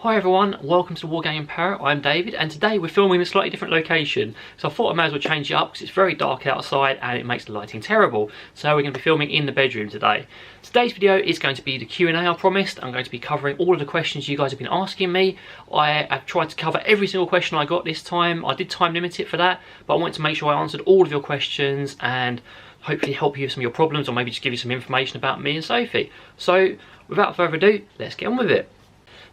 Hi everyone, welcome to the Wargaming Parrot. I'm David and today we're filming in a slightly different location. So I thought I may as well change it up because it's very dark outside and it makes the lighting terrible. So we're going to be filming in the bedroom today. Today's video is going to be the Q&A I promised. I'm going to be covering all of the questions you guys have been asking me. I've tried to cover every single question I got this time. I did time limit it for that, but I wanted to make sure I answered all of your questions and hopefully help you with some of your problems, or maybe just give you some information about me and Sophie. So without further ado, let's get on with it.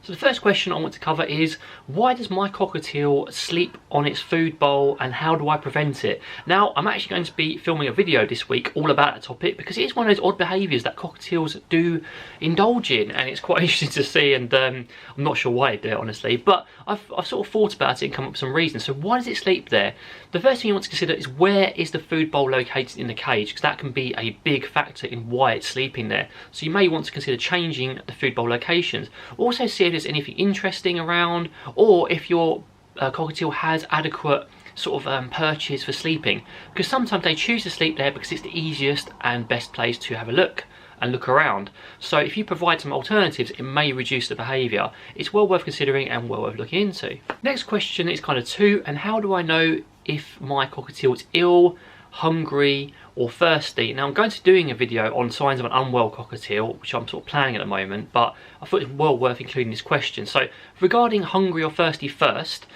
So the first question I want to cover is, why does my cockatiel sleep on its food bowl and how do I prevent it? Now, I'm actually going to be filming a video this week all about that topic because it is one of those odd behaviours that cockatiels do indulge in, and it's quite interesting to see, and I'm not sure why they do it, honestly, but I've sort of thought about it and come up with some reasons. So why does it sleep there? The first thing you want to consider is, where is the food bowl located in the cage, because that can be a big factor in why it's sleeping there. So you may want to consider changing the food bowl locations. Also see if there's anything interesting around, or if your cockatiel has adequate sort of perches for sleeping, because sometimes they choose to sleep there because it's the easiest and best place to have a look and look around. So if you provide some alternatives, it may reduce the behaviour. It's well worth considering and well worth looking into. Next question is kind of two, and how do I know if my cockatiel is ill, hungry or thirsty? Now, I'm going to be doing a video on signs of an unwell cockatiel, which I'm sort of planning at the moment, but I thought it was well worth including this question. So regarding hungry or thirsty first,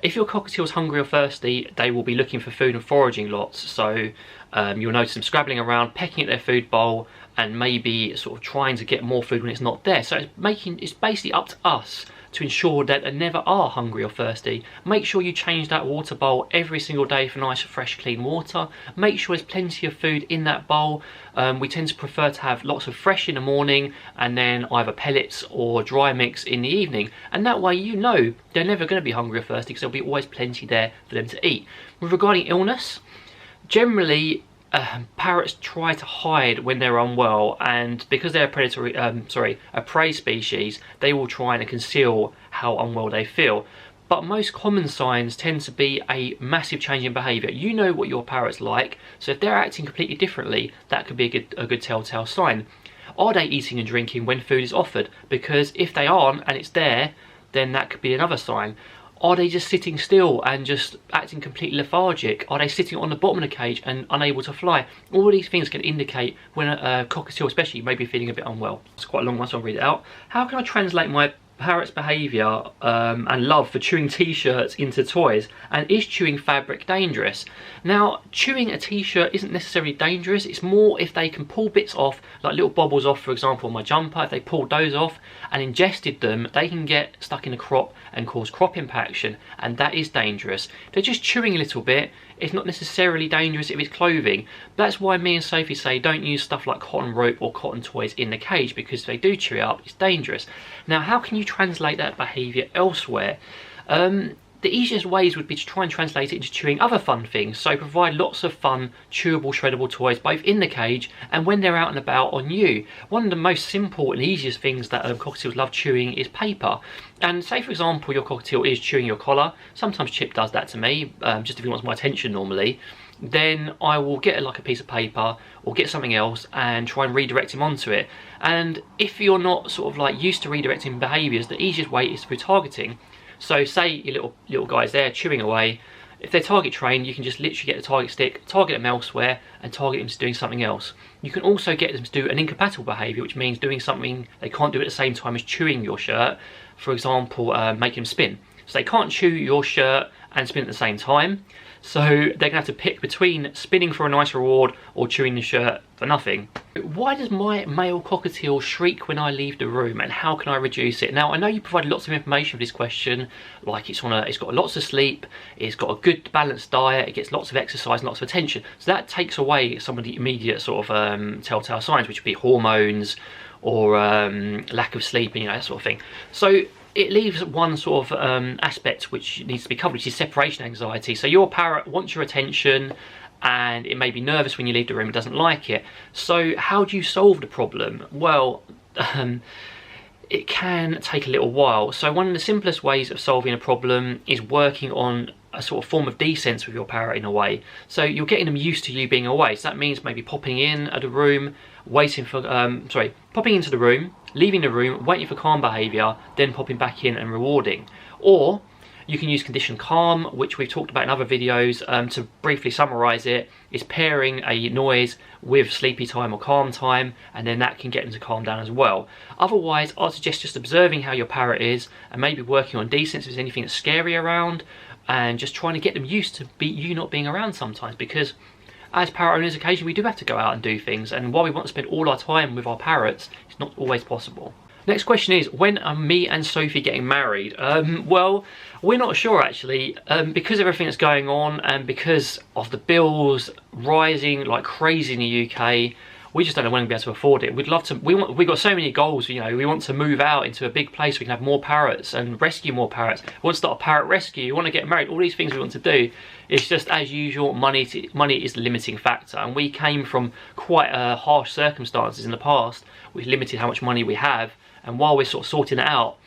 if your cockatiel is hungry or thirsty, they will be looking for food and foraging lots. So you'll notice them scrabbling around, pecking at their food bowl, and maybe sort of trying to get more food when it's not there. So it's basically up to us to ensure that they never are hungry or thirsty. Make sure you change that water bowl every single day for nice, fresh, clean water. Make sure there's plenty of food in that bowl. We tend to prefer to have lots of fresh in the morning and then either pellets or dry mix in the evening. And that way you know they're never going to be hungry or thirsty because there'll be always plenty there for them to eat. Regarding illness, generally parrots try to hide when they're unwell, and because they're a prey species, they will try and conceal how unwell they feel. But most common signs tend to be a massive change in behaviour. You know what your parrot's like, so if they're acting completely differently, that could be a good telltale sign. Are they eating and drinking when food is offered? Because if they aren't and it's there, then that could be another sign. Are they just sitting still and just acting completely lethargic? Are they sitting on the bottom of the cage and unable to fly? All of these things can indicate when a cockatiel especially may be feeling a bit unwell. It's quite a long one, so I'll read it out. How can I translate my parrot's behaviour and love for chewing t-shirts into toys? And is chewing fabric dangerous? Now, chewing a t-shirt isn't necessarily dangerous. It's more if they can pull bits off, like little bobbles off, for example, on my jumper. If they pulled those off and ingested them, they can get stuck in the crop and cause crop impaction, and that is dangerous. If they're just chewing a little bit, it's not necessarily dangerous if it's clothing. That's why me and Sophie say don't use stuff like cotton rope or cotton toys in the cage, because if they do chew it up, it's dangerous. Now, how can you translate that behaviour elsewhere? The easiest ways would be to try and translate it into chewing other fun things. So provide lots of fun, chewable, shreddable toys, both in the cage and when they're out and about on you. One of the most simple and easiest things that cockatiels love chewing is paper. And say, for example, your cockatiel is chewing your collar. Sometimes Chip does that to me, just if he wants my attention normally. Then I will get like a piece of paper or get something else and try and redirect him onto it. And if you're not sort of like used to redirecting behaviours, the easiest way is through targeting. So say your little guy's there chewing away. If they're target trained, you can just literally get the target stick, target them elsewhere and target them to doing something else. You can also get them to do an incompatible behaviour, which means doing something they can't do at the same time as chewing your shirt. For example, make them spin. So they can't chew your shirt and spin at the same time. So they're going to have to pick between spinning for a nice reward or chewing the shirt for nothing. Why does my male cockatiel shriek when I leave the room, and how can I reduce it? Now, I know you provided lots of information for this question, like it's got lots of sleep, it's got a good balanced diet, it gets lots of exercise and lots of attention. So that takes away some of the immediate sort of telltale signs, which would be hormones or lack of sleep and that sort of thing. So it leaves one sort of aspect which needs to be covered, which is separation anxiety. So your parrot wants your attention and it may be nervous when you leave the room, it doesn't like it. So how do you solve the problem? Well, it can take a little while. So one of the simplest ways of solving a problem is working on a sort of form of desense with your parrot in a way. So you're getting them used to you being away. So that means maybe popping in at a room popping into the room, leaving the room, waiting for calm behaviour, then popping back in and rewarding. Or you can use conditioned calm, which we've talked about in other videos. To briefly summarise it, is pairing a noise with sleepy time or calm time, and then that can get them to calm down as well. Otherwise, I'd suggest just observing how your parrot is and maybe working on desense if there's anything that's scary around, and just trying to get them used to you not being around sometimes, because as parrot owners, occasionally we do have to go out and do things, and while we want to spend all our time with our parrots, it's not always possible. Next question is, when are me and Sophie getting married? Well, we're not sure actually, because of everything that's going on and because of the bills rising like crazy in the UK. We just don't know when we'll be able to afford it. We'd love to. We've got so many goals. You know, we want to move out into a big place. We can have more parrots and rescue more parrots. We want to start a parrot rescue. We want to get married. All these things we want to do. It's just, as usual, money is the limiting factor. And we came from quite harsh circumstances in the past, which limited how much money we have. And while we're sort of sorting it out,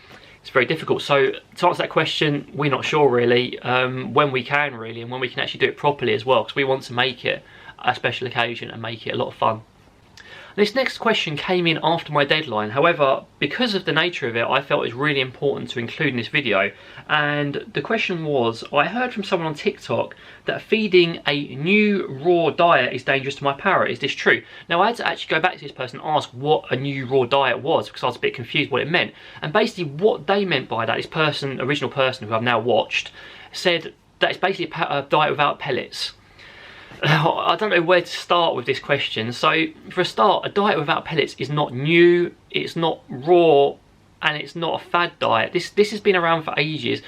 it's very difficult. So to answer that question, we're not sure really when we can really, and when we can actually do it properly as well, because we want to make it a special occasion and make it a lot of fun. This next question came in after my deadline. However, because of the nature of it, I felt it was really important to include in this video. And the question was, I heard from someone on TikTok that feeding a new raw diet is dangerous to my parrot. Is this true? Now, I had to actually go back to this person and ask what a new raw diet was, because I was a bit confused what it meant. And basically what they meant by that, this original person who I've now watched, said that it's basically a diet without pellets. I don't know where to start with this question. So for a start, a diet without pellets is not new, it's not raw, and it's not a fad diet. This has been around for ages.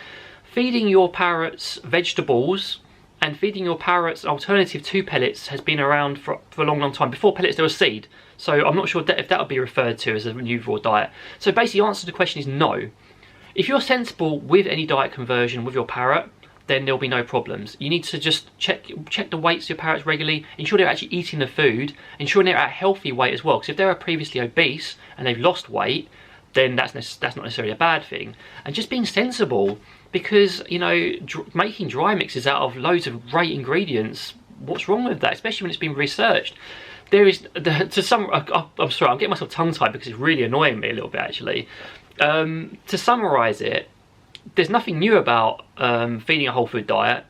Feeding your parrots vegetables and feeding your parrots an alternative to pellets has been around for a long time. Before pellets there was seed, so I'm not sure if that would be referred to as a new raw diet. So basically the answer to the question is no. If you're sensible with any diet conversion with your parrot, then there'll be no problems. You need to just check the weights of your parrots regularly, ensure they're actually eating the food, ensure they're at a healthy weight as well, because if they're previously obese and they've lost weight, then that's not necessarily a bad thing. And just being sensible, because, you know, making dry mixes out of loads of great ingredients, what's wrong with that, especially when it's been researched? There is, I'm sorry, I'm getting myself tongue-tied because it's really annoying me a little bit actually. To summarise it, there's nothing new about feeding a whole food diet.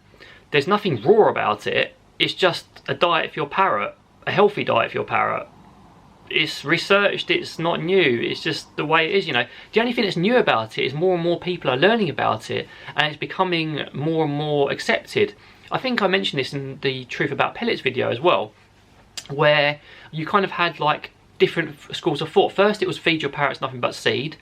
There's nothing raw about it. It's just a diet for your parrot, a healthy diet for your parrot. It's researched, it's not new, it's just the way it is, you know. The only thing that's new about it is more and more people are learning about it, and it's becoming more and more accepted. I think I mentioned this in the Truth About Pellets video as well, where you kind of had like different schools of thought. First it was feed your parrots nothing but seed,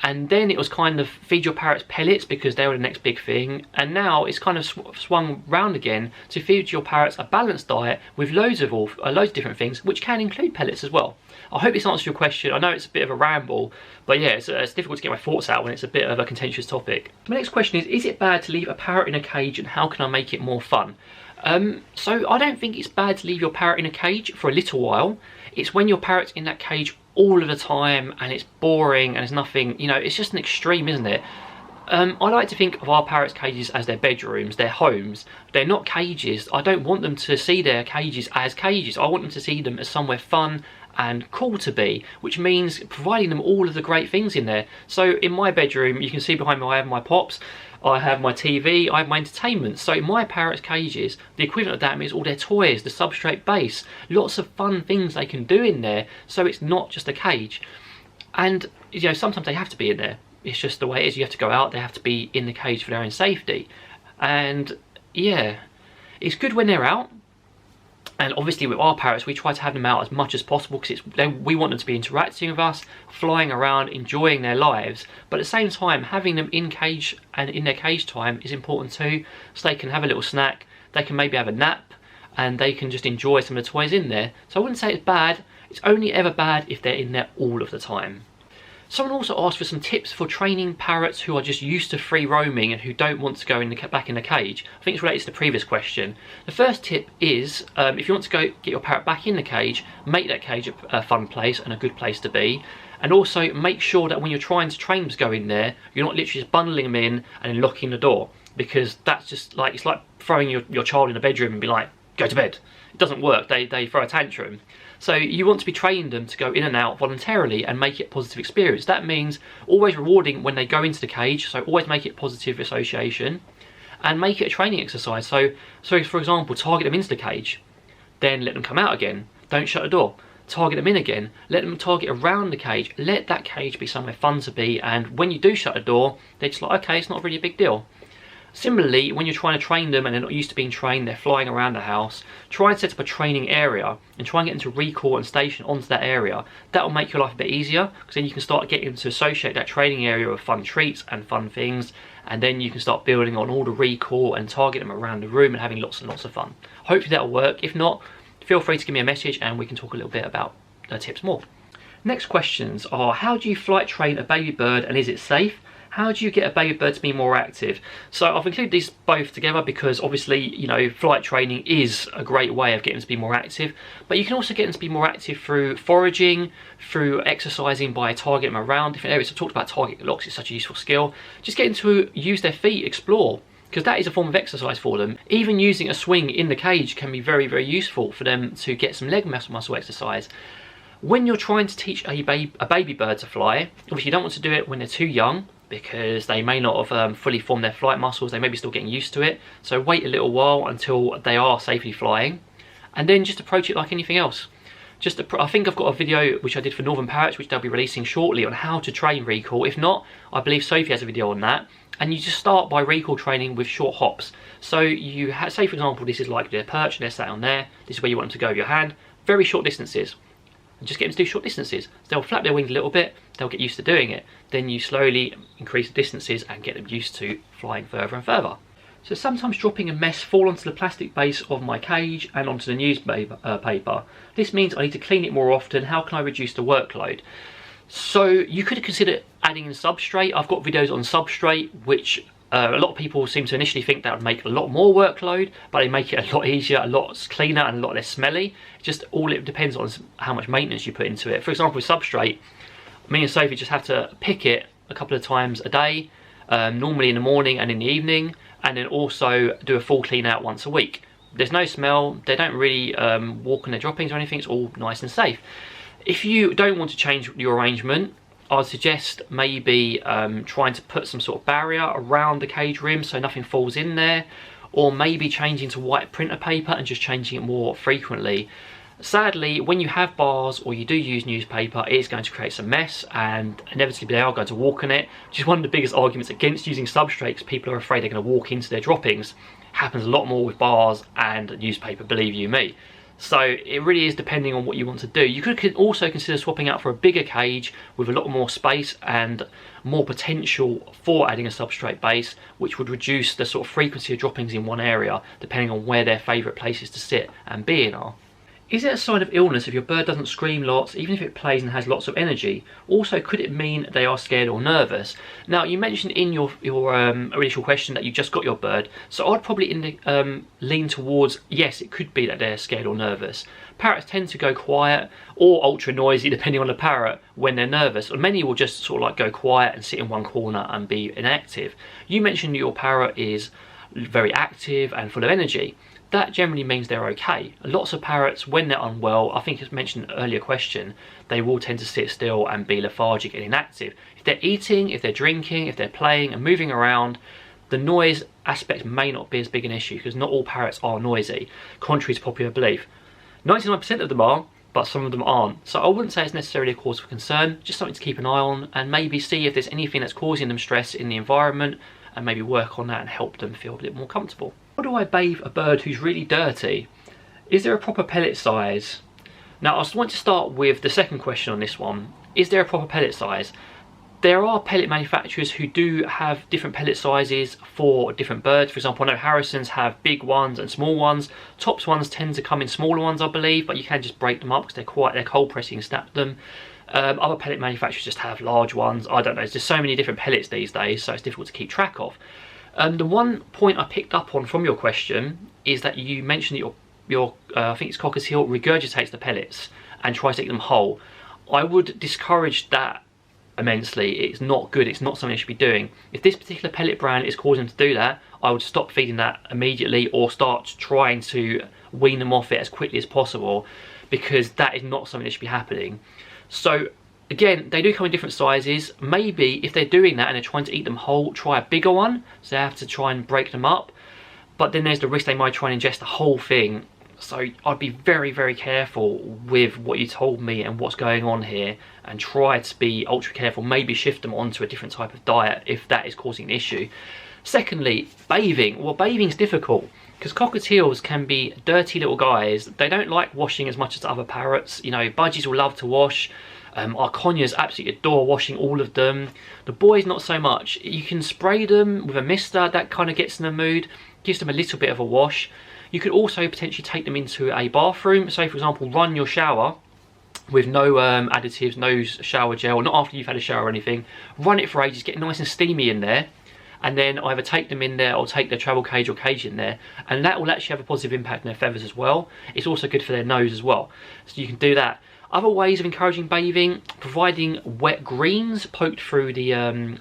and then it was kind of feed your parrots pellets because they were the next big thing, and now it's kind of swung round again to feed your parrots a balanced diet with loads of different things, which can include pellets as well. I hope this answers your question. I know it's a bit of a ramble, but yeah, it's difficult to get my thoughts out when it's a bit of a contentious topic. My next question is it bad to leave a parrot in a cage, and how can I make it more fun? So I don't think it's bad to leave your parrot in a cage for a little while. It's when your parrot's in that cage all of the time and it's boring and there's nothing, you know, it's just an extreme, isn't it? I like to think of our parrots' cages as their bedrooms, their homes. They're not cages. I don't want them to see their cages as cages. I want them to see them as somewhere fun and cool to be, which means providing them all of the great things in there. So in my bedroom, you can see behind me I have my pops, I have my TV, I have my entertainment. So in my parrots' cages, the equivalent of that is all their toys, the substrate base, lots of fun things they can do in there, so it's not just a cage. And, you know, sometimes they have to be in there. It's just the way it is. You have to go out, they have to be in the cage for their own safety. And yeah, it's good when they're out. And obviously with our parrots, we try to have them out as much as possible because we want them to be interacting with us, flying around, enjoying their lives. But at the same time, having them in cage and in their cage time is important too, so they can have a little snack, they can maybe have a nap, and they can just enjoy some of the toys in there. So I wouldn't say it's bad. It's only ever bad if they're in there all of the time. Someone also asked for some tips for training parrots who are just used to free roaming and who don't want to go back in the cage. I think it's related to the previous question. The first tip is, if you want to go get your parrot back in the cage, make that cage a fun place and a good place to be. And also make sure that when you're trying to train them to go in there, you're not literally just bundling them in and then locking the door. Because that's just like, it's like throwing your child in a bedroom and be like, go to bed. It doesn't work, they throw a tantrum. So you want to be training them to go in and out voluntarily and make it a positive experience. That means always rewarding when they go into the cage, so always make it positive association, and make it a training exercise. So for example, target them into the cage, then let them come out again. Don't shut the door. Target them in again, let them target around the cage, let that cage be somewhere fun to be, and when you do shut the door, they're just like, okay, it's not really a big deal. Similarly, when you're trying to train them and they're not used to being trained, they're flying around the house, try and set up a training area and try and get them to recall and station onto that area. That will make your life a bit easier, because then you can start getting them to associate that training area with fun treats and fun things, and then you can start building on all the recall and target them around the room and having lots and lots of fun. Hopefully that'll work. If not, feel free to give me a message and we can talk a little bit about the tips more. Next questions are, how do you flight train a baby bird and is it safe? How do you get a baby bird to be more active? So I've included these both together because obviously, you know, flight training is a great way of getting them to be more active, but you can also get them to be more active through foraging, through exercising by targeting them around different areas. I've talked about target locks, it's such a useful skill. Just getting to use their feet, explore, because that is a form of exercise for them. Even using a swing in the cage can be very, very useful for them to get some leg muscle exercise. When you're trying to teach a baby bird to fly, obviously you don't want to do it when they're too young, because they may not have fully formed their flight muscles, they may be still getting used to it. So wait a little while until they are safely flying, and then just approach it like anything else. I think I've got a video which I did for Northern Parrots, which they'll be releasing shortly, on how to train recall. If not, I believe Sophie has a video on that. And you just start by recall training with short hops. So you say, for example, this is like their perch and they're sat on there. This is where you want them to go with your hand. Very short distances. And just get them to do short distances. So they'll flap their wings a little bit, they'll get used to doing it. Then you slowly increase the distances and get them used to flying further and further. So sometimes dropping a mess fall onto the plastic base of my cage and onto the newspaper. This means I need to clean it more often. How can I reduce the workload? So you could consider adding in substrate. I've got videos on substrate, which a lot of people seem to initially think that would make a lot more workload, but they make it a lot easier, a lot cleaner and a lot less smelly. Just all it depends on is how much maintenance you put into it. For example, with substrate, me and Sophie just have to pick it a couple of times a day, normally in the morning and in the evening, and then also do a full clean out once a week. There's no smell, they don't really walk on their droppings or anything, it's all nice and safe. If you don't want to change your arrangement, I'd suggest maybe trying to put some sort of barrier around the cage rim so nothing falls in there, or maybe changing to white printer paper and just changing it more frequently. Sadly, when you have bars or you do use newspaper, it is going to create some mess, and inevitably they are going to walk on it, which is one of the biggest arguments against using substrates. People are afraid they're going to walk into their droppings. Happens a lot more with bars and newspaper, believe you me. So it really is depending on what you want to do. You could also consider swapping out for a bigger cage with a lot more space and more potential for adding a substrate base, which would reduce the sort of frequency of droppings in one area, depending on where their favourite places to sit and be in are. Is it a sign of illness if your bird doesn't scream lots, even if it plays and has lots of energy? Also, could it mean they are scared or nervous? Now, you mentioned in your initial question that you just got your bird, so I'd probably lean towards, yes, it could be that they're scared or nervous. Parrots tend to go quiet or ultra noisy, depending on the parrot, when they're nervous. Or many will just sort of like go quiet and sit in one corner and be inactive. You mentioned your parrot is very active and full of energy. That generally means they're okay. Lots of parrots, when they're unwell, I think as mentioned in an earlier question, they will tend to sit still and be lethargic and inactive. If they're eating, if they're drinking, if they're playing and moving around, the noise aspect may not be as big an issue, because not all parrots are noisy, contrary to popular belief. 99% of them are, but some of them aren't. So I wouldn't say it's necessarily a cause for concern, just something to keep an eye on and maybe see if there's anything that's causing them stress in the environment, and maybe work on that and help them feel a bit more comfortable. How do I bathe a bird who's really dirty? Is there a proper pellet size? Now, I just want to start with the second question on this one. Is there a proper pellet size? There are pellet manufacturers who do have different pellet sizes for different birds. For example, I know Harrisons have big ones and small ones. Tops ones tend to come in smaller ones, I believe, but you can just break them up because they're cold pressing and snap them. Other pellet manufacturers just have large ones. I don't know, there's just so many different pellets these days, so it's difficult to keep track of. The one point I picked up on from your question is that you mentioned that your I think it's Cockatiel regurgitates the pellets and tries to eat them whole. I would discourage that immensely. It's not good, it's not something you should be doing. If this particular pellet brand is causing them to do that, I would stop feeding that immediately or start trying to wean them off it as quickly as possible, because that is not something that should be happening. So again, they do come in different sizes. Maybe if they're doing that and they're trying to eat them whole, try a bigger one, so they have to try and break them up. But then there's the risk they might try and ingest the whole thing. So I'd be very, very careful with what you told me and what's going on here, and try to be ultra careful. Maybe shift them onto a different type of diet if that is causing an issue. Secondly, bathing. Well, bathing's difficult because cockatiels can be dirty little guys. They don't like washing as much as other parrots. You know, budgies will love to wash. Our conures absolutely adore washing all of them. The boys not so much. You can spray them with a mister, that kind of gets in the mood, gives them a little bit of a wash. You could also potentially take them into a bathroom. So for example, run your shower with no additives, no shower gel, not after you've had a shower or anything. Run it for ages, get nice and steamy in there, and then either take them in there or take their travel cage or cage in there, and that will actually have a positive impact on their feathers as well. It's also good for their nose as well, so you can do that. Other ways of encouraging bathing, providing wet greens poked through the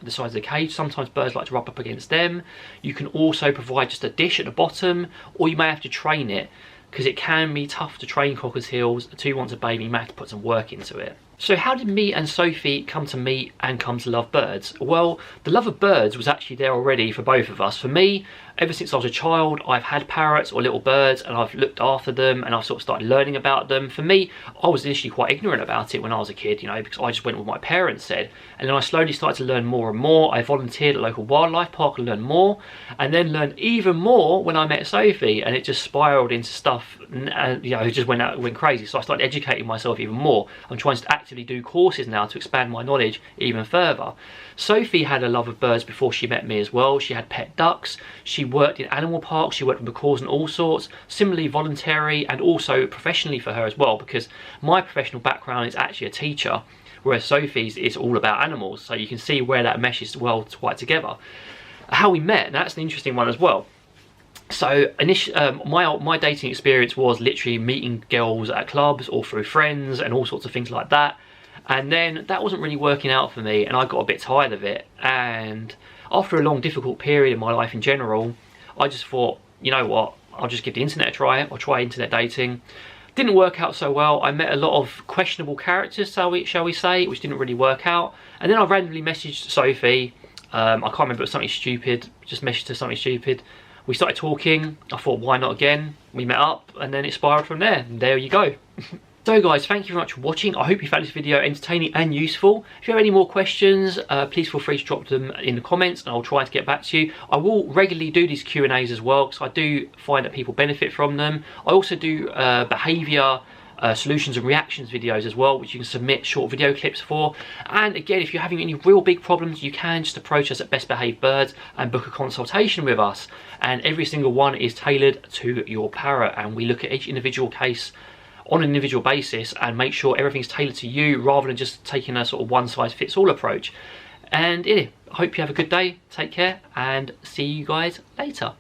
sides of the cage. Sometimes birds like to rub up against them. You can also provide just a dish at the bottom, or you may have to train it, because it can be tough to train cockatiels to want to bathe. You may have to put some work into it. So how did me and Sophie come to meet and come to love birds? Well, the love of birds was actually there already for both of us. For me, ever since I was a child, I've had parrots or little birds, and I've looked after them, and I've sort of started learning about them. For me, I was initially quite ignorant about it when I was a kid, you know, because I just went with what my parents said. And then I slowly started to learn more and more. I volunteered at a local wildlife park and learned more, and then learned even more when I met Sophie, and it just spiraled into stuff, you know, it just went crazy. So I started educating myself even more. I'm trying to actively do courses now to expand my knowledge even further. Sophie had a love of birds before she met me as well. She had pet ducks, she worked in animal parks, she worked with macaws and all sorts, similarly voluntary and also professionally for her as well, because my professional background is actually a teacher, whereas Sophie's is all about animals, so you can see where that meshes well quite together. How we met, that's an interesting one as well. So my dating experience was literally meeting girls at clubs or through friends and all sorts of things like that. And then that wasn't really working out for me, and I got a bit tired of it. And after a long, difficult period in my life in general, I just thought, you know what, I'll just give the internet a try. I'll try internet dating. Didn't work out so well. I met a lot of questionable characters, shall we say, which didn't really work out. And then I randomly messaged Sophie. I can't remember, it was something stupid. Just messaged her something stupid. We started talking. I thought, why not again? We met up, and then it spiraled from there. And there you go. So guys, thank you very much for watching. I hope you found this video entertaining and useful. If you have any more questions, please feel free to drop them in the comments, and I'll try to get back to you. I will regularly do these Q&As as well, because I do find that people benefit from them. I also do behaviour solutions and reactions videos as well, which you can submit short video clips for. And again, if you're having any real big problems, you can just approach us at Best Behaved Birds and book a consultation with us. And every single one is tailored to your parrot, and we look at each individual case on an individual basis and make sure everything's tailored to you, rather than just taking a sort of one-size-fits-all approach. And I hope you have a good day, take care, and see you guys later.